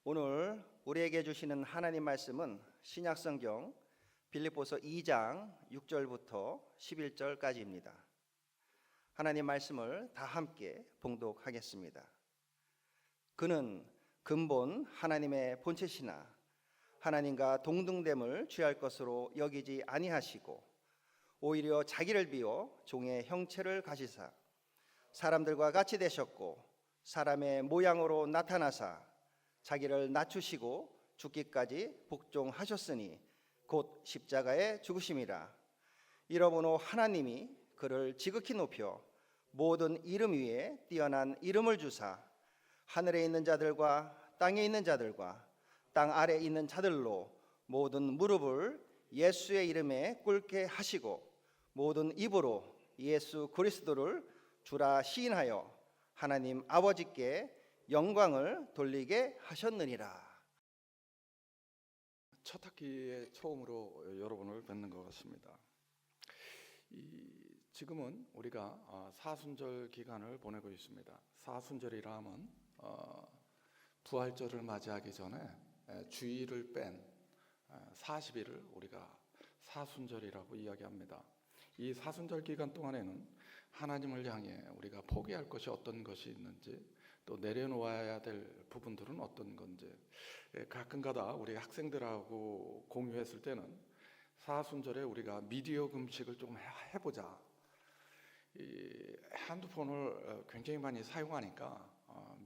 오늘 우리에게 주시는 하나님 말씀은 신약성경 빌립보서 2장 6절부터 11절까지입니다. 하나님 말씀을 다 함께 봉독하겠습니다. 그는 근본 하나님의 본체시나 하나님과 동등됨을 취할 것으로 여기지 아니하시고 오히려 자기를 비워 종의 형체를 가지사 사람들과 같이 되셨고 사람의 모양으로 나타나사 자기를 낮추시고 죽기까지 복종하셨으니 곧 십자가에 죽으심이라. 이러므로 하나님이 그를 지극히 높여 모든 이름 위에 뛰어난 이름을 주사 하늘에 있는 자들과 땅에 있는 자들과 땅 아래에 있는 자들로 모든 무릎을 예수의 이름에 꿇게 하시고 모든 입으로 예수 그리스도를 주라 시인하여 하나님 아버지께 영광을 돌리게 하셨느니라. 첫 학기에 처음으로 여러분을 뵙는 것 같습니다. 지금은 우리가 사순절 기간을 보내고 있습니다. 사순절이라 하면 부활절을 맞이하기 전에 주일을 뺀 40일을 우리가 사순절이라고 이야기합니다. 이 사순절 기간 동안에는 하나님을 향해 우리가 포기할 것이 어떤 것이 있는지, 또 내려놓아야 될 부분들은 어떤 건지, 가끔가다 우리 학생들하고 공유했을 때는 사순절에 우리가 미디어 금식을 좀 해보자. 이 핸드폰을 굉장히 많이 사용하니까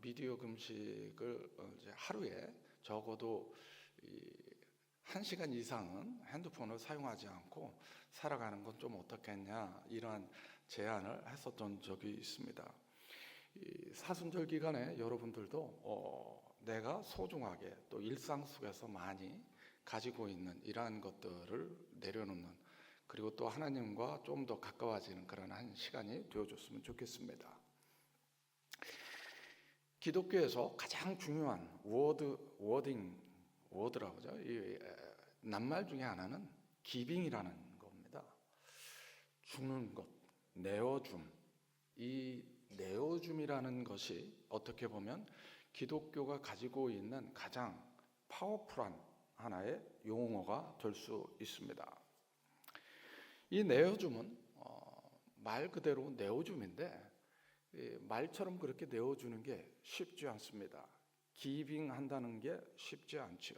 미디어 금식을 이제 하루에 적어도 1시간 이상은 핸드폰을 사용하지 않고 살아가는 건 좀 어떻겠냐, 이러한 제안을 했었던 적이 있습니다. 이 사순절 기간에 여러분들도 내가 소중하게 또 일상 속에서 많이 가지고 있는 이러한 것들을 내려놓는, 그리고 또 하나님과 좀 더 가까워지는 그런 한 시간이 되어줬으면 좋겠습니다. 기독교에서 가장 중요한 워드라고 하죠. 이 낱말 중에 하나는 기빙이라는 겁니다. 주는 것, 내어줌. 이 내어줌이라는 것이 어떻게 보면 기독교가 가지고 있는 가장 파워풀한 하나의 용어가 될 수 있습니다. 이 내어줌은 말 그대로 내어줌인데, 말처럼 그렇게 내어주는 게 쉽지 않습니다. 기빙한다는 게 쉽지 않죠.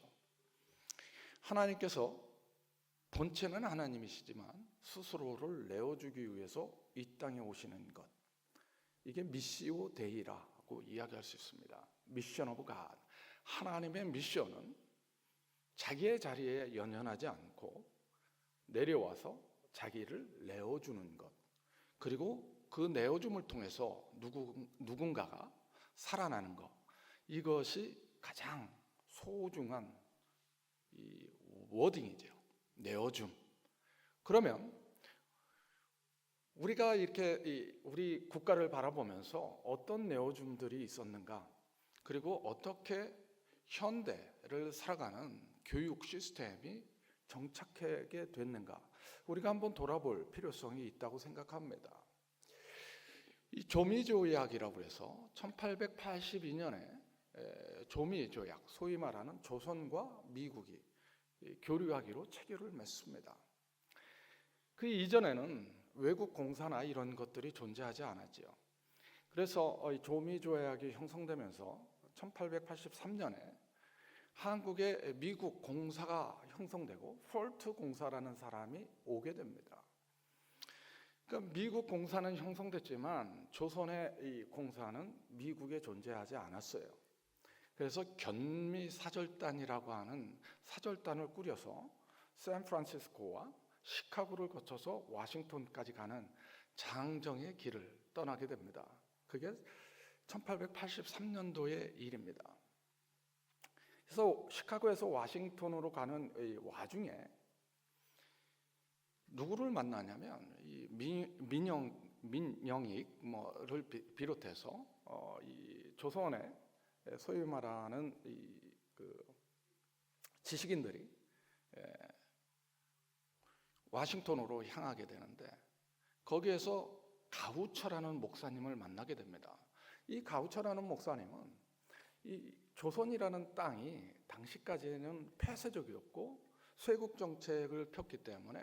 하나님께서 본체는 하나님이시지만 스스로를 내어주기 위해서 이 땅에 오시는 것, 이게 미시오 데이라고 이야기할 수 있습니다. 미션 오브 갓. 하나님의 미션은 자기의 자리에 연연하지 않고 내려와서 자기를 내어주는 것, 그리고 그 내어줌을 통해서 누군가가 살아나는 것, 이것이 가장 소중한 이 워딩이죠. 내어줌. 그러면 우리가 이렇게 우리 국가를 바라보면서 어떤 내어줌들이 있었는가, 그리고 어떻게 현대를 살아가는 교육 시스템이 정착하게 됐는가, 우리가 한번 돌아볼 필요성이 있다고 생각합니다. 이 조미조약이라고 해서 1882년에 조미조약, 소위 말하는 조선과 미국이 교류하기로 체결을 맺습니다. 그 이전에는 외국 공사나 이런 것들이 존재하지 않았지요. 그래서 조미조약이 형성되면서 1883년에 한국에 미국 공사가 형성되고 폴트 공사라는 사람이 오게 됩니다. 그러니까 미국 공사는 형성됐지만 조선의 이 공사는 미국에 존재하지 않았어요. 그래서 견미사절단이라고 하는 사절단을 꾸려서 샌프란시스코와 시카고를 거쳐서 워싱턴까지 가는 장정의 길을 떠나게 됩니다. 그게 1883년도의 일입니다. 그래서 시카고에서 워싱턴으로 가는 이 와중에 누구를 만나냐면 이 민영익을 비롯해서 이 조선의 소위 말하는 그 지식인들이 워싱턴으로 향하게 되는데, 거기에서 가우처라는 목사님을 만나게 됩니다. 이 가우처라는 목사님은 이 조선이라는 땅이 당시까지는 폐쇄적이었고 쇄국 정책을 폈기 때문에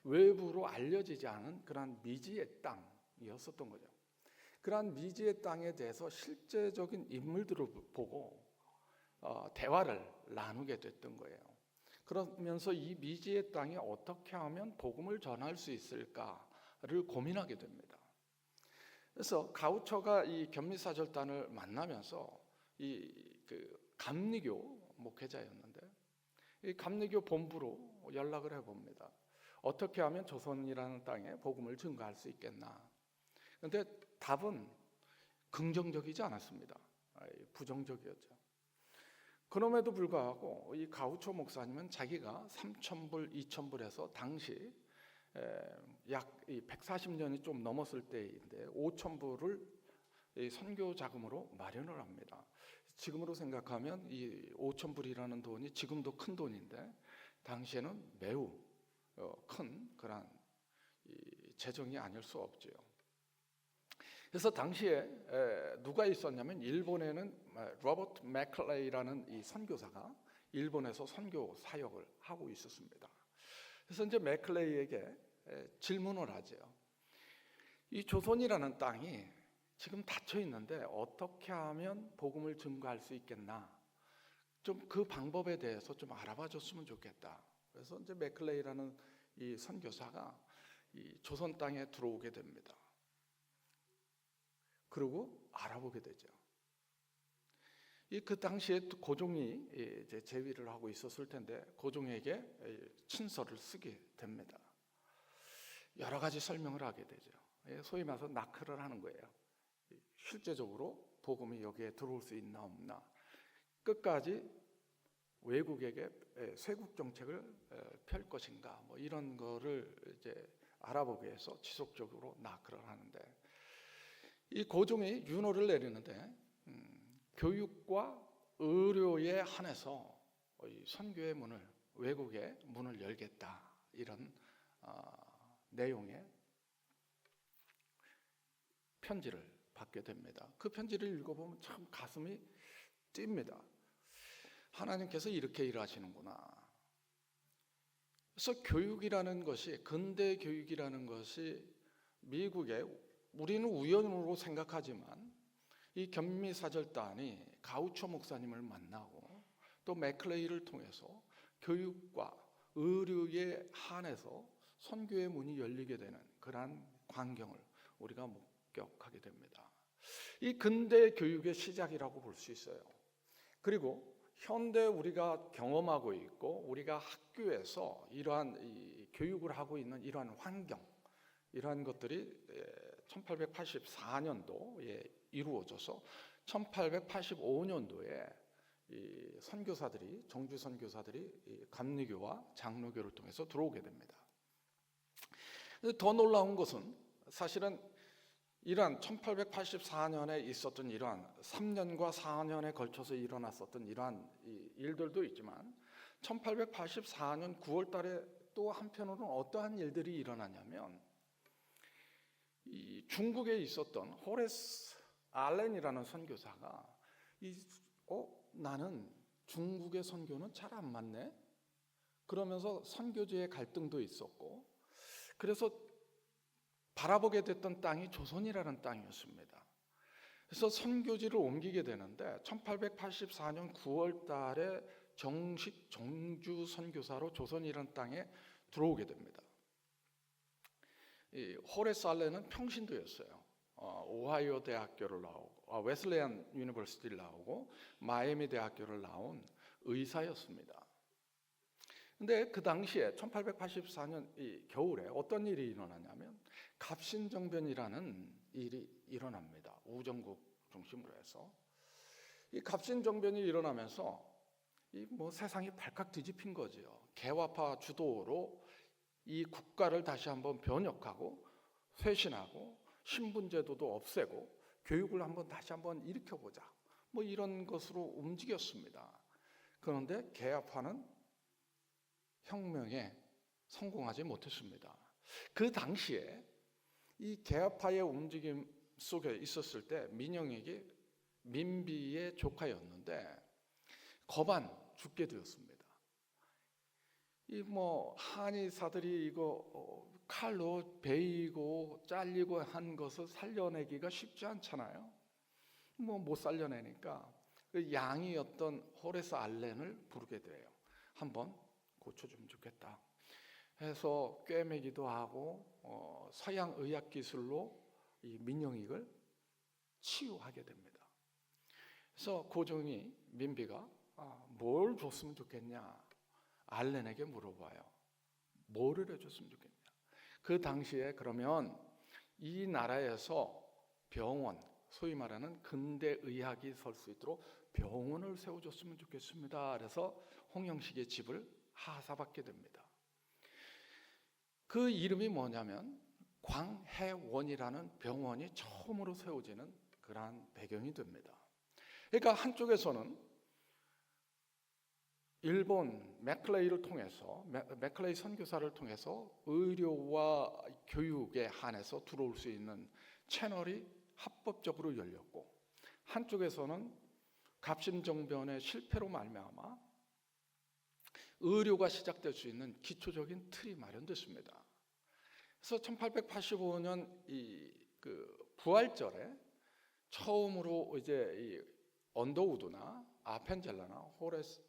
외부로 알려지지 않은 그러한 미지의 땅이었었던 거죠. 그러한 미지의 땅에 대해서 실제적인 인물들을 보고 대화를 나누게 됐던 거예요. 그러면서 이 미지의 땅에 어떻게 하면 복음을 전할 수 있을까를 고민하게 됩니다. 그래서 가우처가 이 견미사절단을 만나면서 그 감리교 목회자였는데 이 감리교 본부로 연락을 해봅니다. 어떻게 하면 조선이라는 땅에 복음을 증거할 수 있겠나? 그런데 답은 긍정적이지 않았습니다. 부정적이었죠. 그럼에도 불구하고 이 가우초 목사님은 자기가 3,000불, 2,000불에서 당시 약 140년이 좀 넘었을 때인데 5,000불을 선교 자금으로 마련을 합니다. 지금으로 생각하면 이 5,000불이라는 돈이 지금도 큰 돈인데 당시에는 매우 큰 그런 재정이 아닐 수 없죠. 그래서 당시에 누가 있었냐면 일본에는 로버트 맥클레이라는 이 선교사가 일본에서 선교 사역을 하고 있었습니다. 그래서 이제 맥클레이에게 질문을 하죠. 이 조선이라는 땅이 지금 닫혀 있는데 어떻게 하면 복음을 증거할 수 있겠나? 좀 그 방법에 대해서 좀 알아봐 줬으면 좋겠다. 그래서 이제 맥클레이라는 이 선교사가 이 조선 땅에 들어오게 됩니다. 그리고 알아보게 되죠. 그 당시에 고종이 이제 재위를 하고 있었을 텐데 고종에게 친서를 쓰게 됩니다. 여러 가지 설명을 하게 되죠. 소위 말해서 나크를 하는 거예요. 실제적으로 복음이 여기에 들어올 수 있나 없나. 끝까지 외국에게 쇄국 정책을 펼 것인가 뭐 이런 거를 이제 알아보기 위해서 지속적으로 나크를 하는데 이 고종이 윤호를 내리는데 교육과 의료에 한해서 선교의 문을 외국의 문을 열겠다 이런 내용의 편지를 받게 됩니다. 그 편지를 읽어보면 참 가슴이 뜁니다. 하나님께서 이렇게 일하시는구나. 그래서 교육이라는 것이 근대 교육이라는 것이 미국의 우리는 우연으로 생각하지만 이 견미사절단이 가우초 목사님을 만나고 또 맥클레이를 통해서 교육과 의료에 한해서 선교의 문이 열리게 되는 그러한 광경을 우리가 목격하게 됩니다. 이 근대 교육의 시작이라고 볼 수 있어요. 그리고 현대 우리가 경험하고 있고 우리가 학교에서 이러한 이 교육을 하고 있는 이러한 환경 이러한 것들이 1884년도에 이루어져서 1885년도에 이 선교사들이 정주 선교사들이 감리교와 장로교를 통해서 들어오게 됩니다. 더 놀라운 것은 사실은 이러한 1884년에 있었던 이러한 3년과 4년에 걸쳐서 일어났었던 이러한 일들도 있지만 1884년 9월 달에 또 한편으로는 어떠한 일들이 일어나냐면 이 중국에 있었던 호레스 알렌이라는 선교사가 나는 중국의 선교는 잘 안 맞네. 그러면서 선교지의 갈등도 있었고 그래서 바라보게 됐던 땅이 조선이라는 땅이었습니다. 그래서 선교지를 옮기게 되는데 1884년 9월 달에 정식 정주 선교사로 조선이라는 땅에 들어오게 됩니다. 이 호레스 알렌은 평신도였어요. 오하이오 대학교를 나오고 웨슬레이안 유니버시티를 나오고 마이애미 대학교를 나온 의사였습니다. 근데 그 당시에 1884년 이 겨울에 어떤 일이 일어나냐면 갑신정변이라는 일이 일어납니다. 우정국 중심으로 해서 이 갑신정변이 일어나면서 이 뭐 세상이 발칵 뒤집힌 거죠. 개화파 주도로 이 국가를 다시 한번 변혁하고 쇄신하고 신분제도도 없애고 교육을 한번 다시 한번 일으켜보자. 뭐 이런 것으로 움직였습니다. 그런데 개화파는 혁명에 성공하지 못했습니다. 그 당시에 이 개화파의 움직임 속에 있었을 때 민영에게 민비의 조카였는데 거반 죽게 되었습니다. 이 한의사들이 이거 칼로 베이고 잘리고 한 것을 살려내기가 쉽지 않잖아요. 못 살려내니까 그 양이었던 호레스 알렌을 부르게 돼요. 한번 고쳐주면 좋겠다 해서 꿰매기도 하고 서양 의학 기술로 이 민영익을 치유하게 됩니다. 그래서 고종이 민비가 뭘 줬으면 좋겠냐, 알렌에게 물어봐요. 뭐를 해줬으면 좋겠냐. 그 당시에 그러면 이 나라에서 병원, 소위 말하는 근대 의학이 설 수 있도록 병원을 세워줬으면 좋겠습니다. 그래서 홍영식의 집을 하사받게 됩니다. 그 이름이 뭐냐면 광해원이라는 병원이 처음으로 세워지는 그러한 배경이 됩니다. 그러니까 한쪽에서는 일본 맥클레이를 통해서, 맥클레이 선교사를 통해서 의료와 교육에 한해서 들어올 수 있는 채널이 합법적으로 열렸고, 한쪽에서는 갑신정변의 실패로 말미암아 의료가 시작될 수 있는 기초적인 틀이 마련됐습니다. 그래서 1885년 그 부활절에 처음으로 이제 이 언더우드나 아펜젤라나 호레스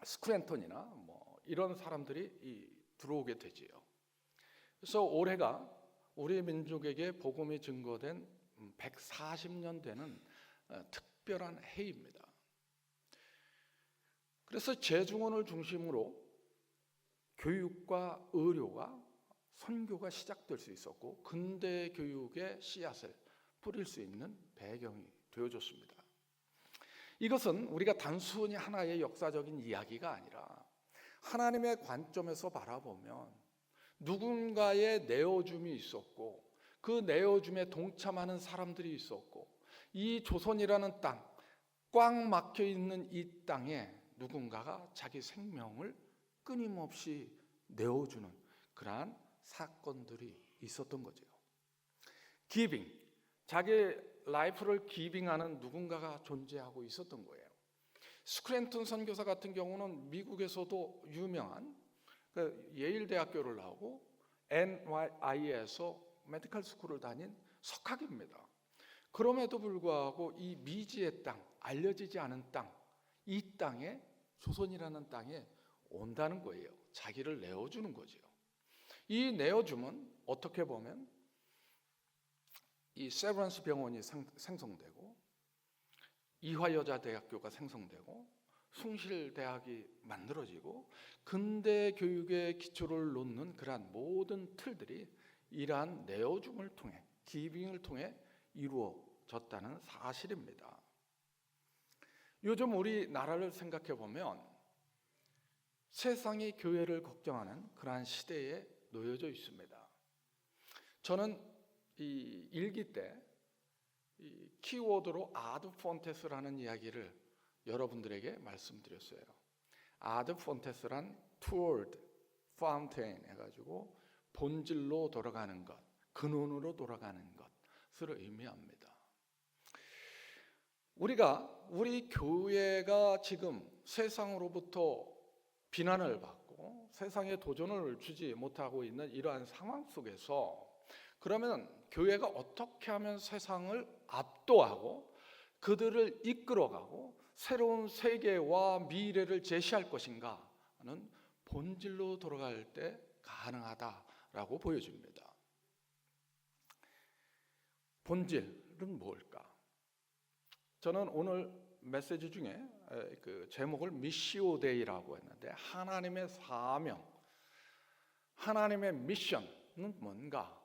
스크랜턴이나 이런 사람들이 들어오게 되지요. 그래서 올해가 우리 민족에게 복음이 증거된 140년 되는 특별한 해입니다. 그래서 재중원을 중심으로 교육과 의료가 선교가 시작될 수 있었고 근대 교육의 씨앗을 뿌릴 수 있는 배경이 되어줬습니다. 이것은 우리가 단순히 하나의 역사적인 이야기가 아니라 하나님의 관점에서 바라보면 누군가의 내어줌이 있었고 그 내어줌에 동참하는 사람들이 있었고 이 조선이라는 땅, 꽉 막혀 있는 이 땅에 누군가가 자기 생명을 끊임없이 내어주는 그러한 사건들이 있었던 거죠. 기빙, 자기 라이프를 기빙하는 누군가가 존재하고 있었던 거예요. 스크랜턴 선교사 같은 경우는 미국에서도 유명한 예일 대학교를 나오고 NYI에서 메디컬 스쿨을 다닌 석학입니다. 그럼에도 불구하고 이 미지의 땅, 알려지지 않은 땅, 이 땅에 조선이라는 땅에 온다는 거예요. 자기를 내어주는 거죠. 이 내어줌은 어떻게 보면 이 세브란스 병원이 생성되고 이화여자대학교가 생성되고 숭실대학이 만들어지고 근대 교육의 기초를 놓는 그러한 모든 틀들이 이러한 내어줌을 통해 기빙을 통해 이루어졌다는 사실입니다. 요즘 우리나라를 생각해 보면 세상이 교회를 걱정하는 그러한 시대에 놓여져 있습니다. 저는 이 일기 때 이 키워드로 아드 폰테스라는 이야기를 여러분들에게 말씀드렸어요. 아드 폰테스란 toward fountain 해가지고 본질로 돌아가는 것, 근원으로 돌아가는 것을 의미합니다. 우리 교회가 지금 세상으로부터 비난을 받고 세상에 도전을 주지 못하고 있는 이러한 상황 속에서 그러면 교회가 어떻게 하면 세상을 압도하고 그들을 이끌어가고 새로운 세계와 미래를 제시할 것인가 하는 본질로 돌아갈 때 가능하다라고 보여집니다. 본질은 뭘까? 저는 오늘 메시지 중에 그 제목을 미시오 데이라고 했는데 하나님의 사명, 하나님의 미션은 뭔가?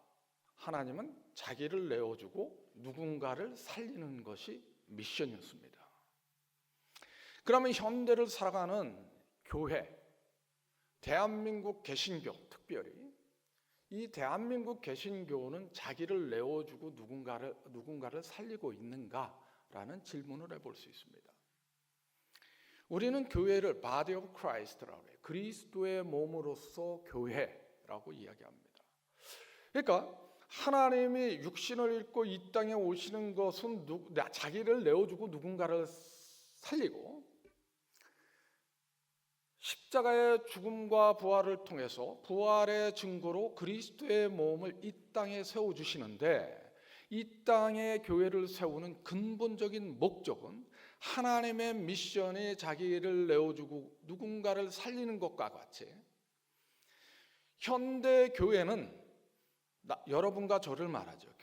하나님은 자기를 내어주고 누군가를 살리는 것이 미션이었습니다. 그러면 현대를 살아가는 교회, 대한민국 개신교 특별히 이 대한민국 개신교는 자기를 내어주고 누군가를 살리고 있는가라는 질문을 해볼 수 있습니다. 우리는 교회를 Body of Christ라고 해요. 그리스도의 몸으로서 교회라고 이야기합니다. 그러니까 하나님이 육신을 입고 이 땅에 오시는 것은 자기를 내어주고 누군가를 살리고 십자가의 죽음과 부활을 통해서 부활의 증거로 그리스도의 몸을 이 땅에 세워주시는데, 이 땅에 교회를 세우는 근본적인 목적은 하나님의 미션이 자기를 내어주고 누군가를 살리는 것과 같이 현대 교회는, 여러분과 저를 말하죠.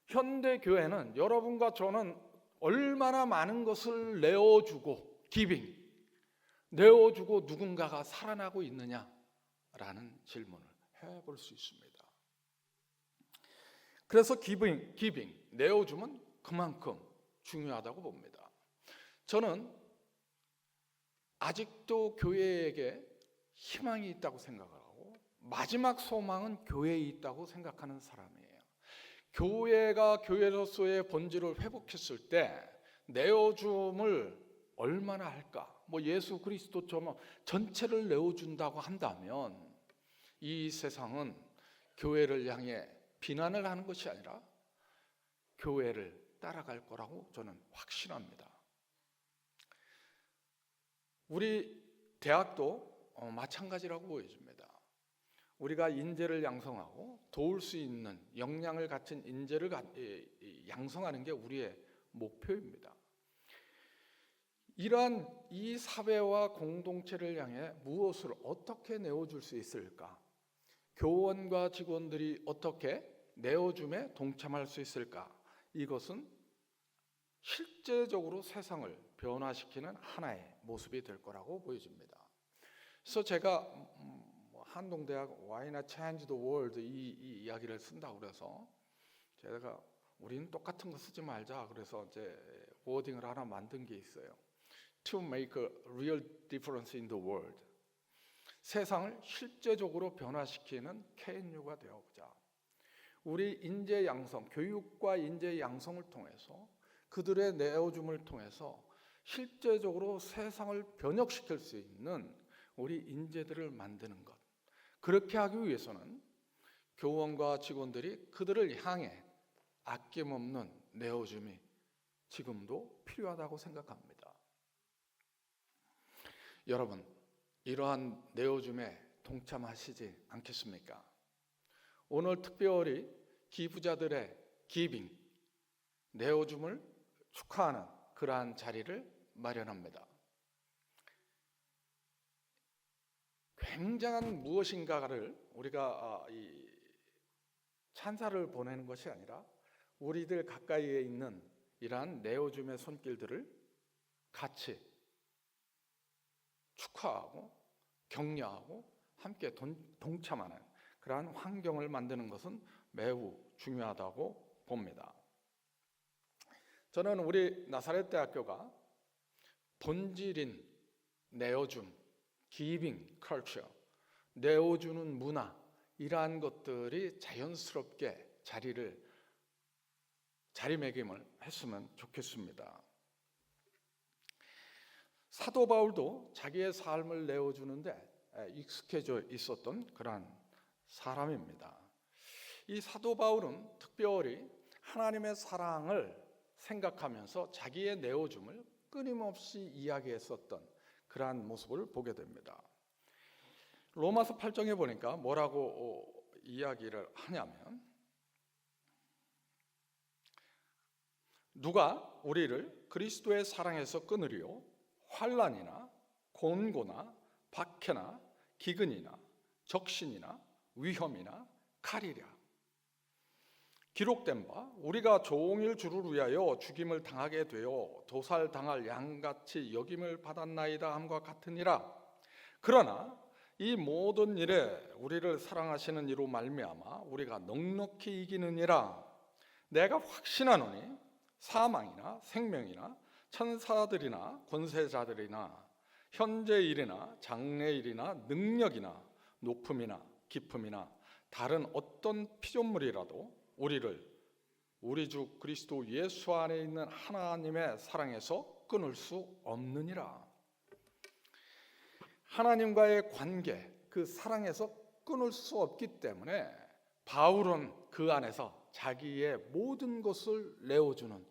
현대 교회는 여러분과 저는 얼마나 많은 것을 내어주고 내어주고 누군가가 살아나고 있느냐라는 질문을 해볼 수 있습니다. 그래서 기빙, 내어주면 그만큼 중요하다고 봅니다. 저는 아직도 교회에게 희망이 있다고 생각하고 마지막 소망은 교회에 있다고 생각하는 사람이에요. 교회가 교회로서의 본질을 회복했을 때 내어줌을 얼마나 할까? 예수 그리스도처럼 전체를 내어준다고 한다면 이 세상은 교회를 향해 비난을 하는 것이 아니라 교회를 따라갈 거라고 저는 확신합니다. 우리 대학도 마찬가지라고 보여집니다. 우리가 인재를 양성하고 도울 수 있는 역량을 갖춘 인재를 양성하는 게 우리의 목표입니다. 이러한 이 사회와 공동체를 향해 무엇을 어떻게 내어줄 수 있을까? 교원과 직원들이 어떻게 내어줌에 동참할 수 있을까? 이것은 실제적으로 세상을 변화시키는 하나의 모습이 될 거라고 보여집니다. 그래서 제가 한동대학 Why Not Change the World 이 이야기를 쓴다고 그래서 제가 우리는 똑같은 거 쓰지 말자 그래서 이제 워딩을 하나 만든 게 있어요. To make a real difference in the world. 세상을 실제적으로 변화시키는 KNU가 되어보자. 우리 인재 양성, 교육과 인재 양성을 통해서 그들의 내어줌을 통해서 실제적으로 세상을 변혁시킬 수 있는 우리 인재들을 만드는 것. 그렇게 하기 위해서는 교원과 직원들이 그들을 향해 아낌없는 내어줌이 지금도 필요하다고 생각합니다. 여러분, 이러한 내어줌에 동참하시지 않겠습니까? 오늘 특별히 기부자들의 기빙, 내어줌을 축하하는 그러한 자리를 마련합니다. 굉장한 무엇인가를 우리가 찬사를 보내는 것이 아니라 우리들 가까이에 있는 이러한 내어줌의 손길들을 같이 축하하고 격려하고 함께 동참하는 그러한 환경을 만드는 것은 매우 중요하다고 봅니다. 저는 우리 나사렛 대학교가 본질인 내어줌, 기빙 컬처, 내어주는 문화 이러한 것들이 자연스럽게 자리매김을 했으면 좋겠습니다. 사도 바울도 자기의 삶을 내어주는데 익숙해져 있었던 그러한 사람입니다. 이 사도 바울은 특별히 하나님의 사랑을 생각하면서 자기의 내어줌을 끊임없이 이야기했었던 그러한 모습을 보게 됩니다. 로마서 8장에 보니까 뭐라고 이야기를 하냐면, 누가 우리를 그리스도의 사랑에서 끊으리요? 환난이나 곤고나 박해나 기근이나 적신이나 위험이나 칼이랴. 기록된 바 우리가 종일 주를 위하여 죽임을 당하게 되어 도살당할 양같이 여김을 받았나이다 함과 같으니라. 그러나 이 모든 일에 우리를 사랑하시는 이로 말미암아 우리가 넉넉히 이기느니라. 내가 확신하노니 사망이나 생명이나 천사들이나 권세자들이나 현재 일이나 장래 일이나 능력이나 높음이나 깊음이나 다른 어떤 피조물이라도 우리를 우리 주 그리스도 예수 안에 있는 하나님의 사랑에서 끊을 수 없느니라. 하나님과의 관계, 그 사랑에서 끊을 수 없기 때문에 바울은 그 안에서 자기의 모든 것을 내어주는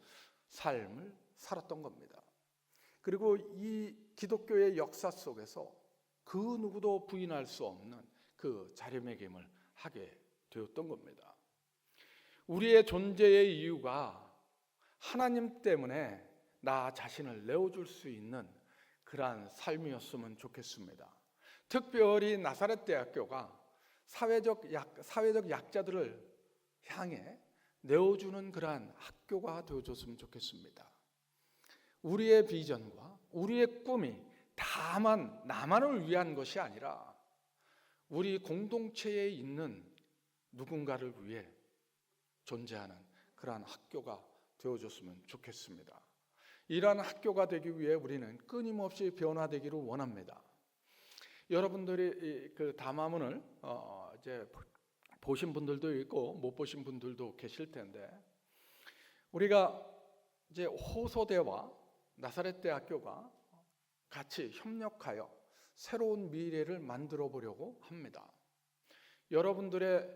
삶을 살았던 겁니다. 그리고 이 기독교의 역사 속에서 그 누구도 부인할 수 없는 그 자리매김을 하게 되었던 겁니다. 우리의 존재의 이유가 하나님 때문에 나 자신을 내어줄 수 있는 그러한 삶이었으면 좋겠습니다. 특별히 나사렛 대학교가 사회적 약자들을 향해 내어주는 그러한 학교가 되어줬으면 좋겠습니다. 우리의 비전과 우리의 꿈이 다만 나만을 위한 것이 아니라 우리 공동체에 있는 누군가를 위해 존재하는 그러한 학교가 되어줬으면 좋겠습니다. 이러한 학교가 되기 위해 우리는 끊임없이 변화되기를 원합니다. 여러분들이 그 담화문을 이제 보신 분들도 있고 못 보신 분들도 계실 텐데, 우리가 이제 호소대와 나사렛 대학교가 같이 협력하여 새로운 미래를 만들어 보려고 합니다. 여러분들의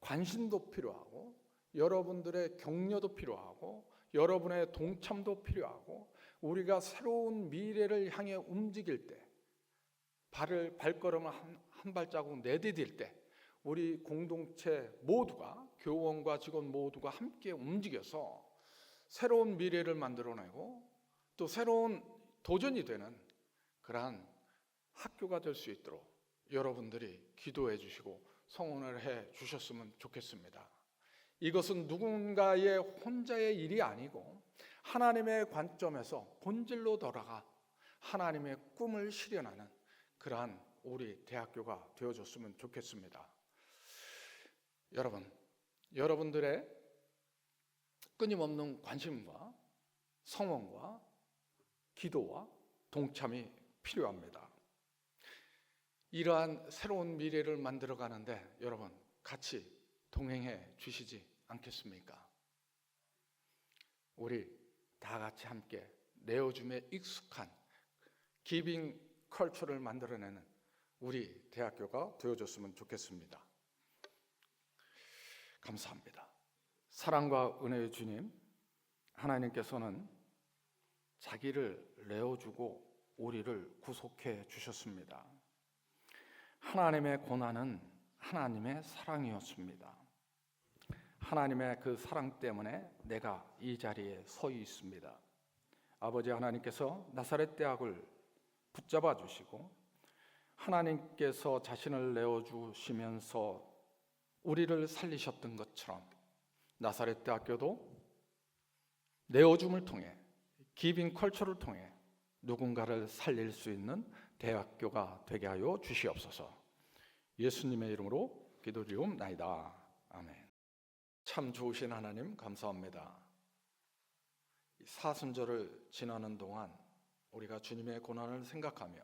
관심도 필요하고, 여러분들의 격려도 필요하고, 여러분의 동참도 필요하고, 우리가 새로운 미래를 향해 움직일 때, 발걸음을 한 발자국 내디딜 때 우리 공동체 모두가, 교원과 직원 모두가 함께 움직여서 새로운 미래를 만들어내고 또 새로운 도전이 되는 그러한 학교가 될 수 있도록 여러분들이 기도해 주시고 성원을 해 주셨으면 좋겠습니다. 이것은 누군가의 혼자의 일이 아니고 하나님의 관점에서 본질로 돌아가 하나님의 꿈을 실현하는 그러한 우리 대학교가 되어줬으면 좋겠습니다. 여러분들의 끊임없는 관심과 성원과 기도와 동참이 필요합니다. 이러한 새로운 미래를 만들어 가는데 여러분 같이 동행해 주시지 않겠습니까? 우리 다 같이 함께 내어줌에 익숙한 기빙 컬처를 만들어내는 우리 대학교가 되어줬으면 좋겠습니다. 감사합니다. 사랑과 은혜의 주님, 하나님께서는 자기를 내어주고 우리를 구속해 주셨습니다. 하나님의 고난은 하나님의 사랑이었습니다. 하나님의 그 사랑 때문에 내가 이 자리에 서 있습니다. 아버지 하나님께서 나사렛 대학을 붙잡아 주시고 하나님께서 자신을 내어주시면서 우리를 살리셨던 것처럼 나사렛 대학교도 내어줌을 통해 기빙 컬처를 통해 누군가를 살릴 수 있는 대학교가 되게 하여 주시옵소서. 예수님의 이름으로 기도드리옵나이다. 아멘. 참 좋으신 하나님 감사합니다. 사순절을 지나는 동안 우리가 주님의 고난을 생각하며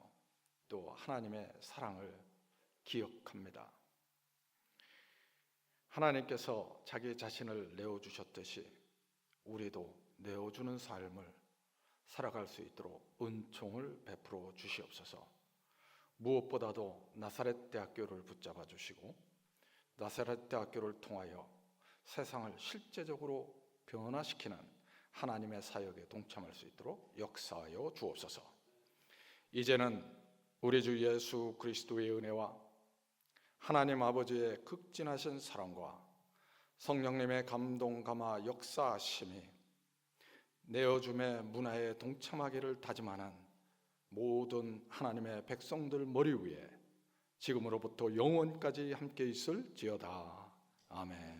또 하나님의 사랑을 기억합니다. 하나님께서 자기 자신을 내어주셨듯이 우리도 내어주는 삶을 살아갈 수 있도록 은총을 베풀어 주시옵소서. 무엇보다도 나사렛 대학교를 붙잡아 주시고 나사렛 대학교를 통하여 세상을 실제적으로 변화시키는 하나님의 사역에 동참할 수 있도록 역사하여 주옵소서. 이제는 우리 주 예수 그리스도의 은혜와 하나님 아버지의 극진하신 사랑과 성령님의 감동 감화 역사하심이 내어줌의 문화에 동참하기를 다짐하는 모든 하나님의 백성들 머리 위에 지금으로부터 영원까지 함께 있을지어다. 아멘.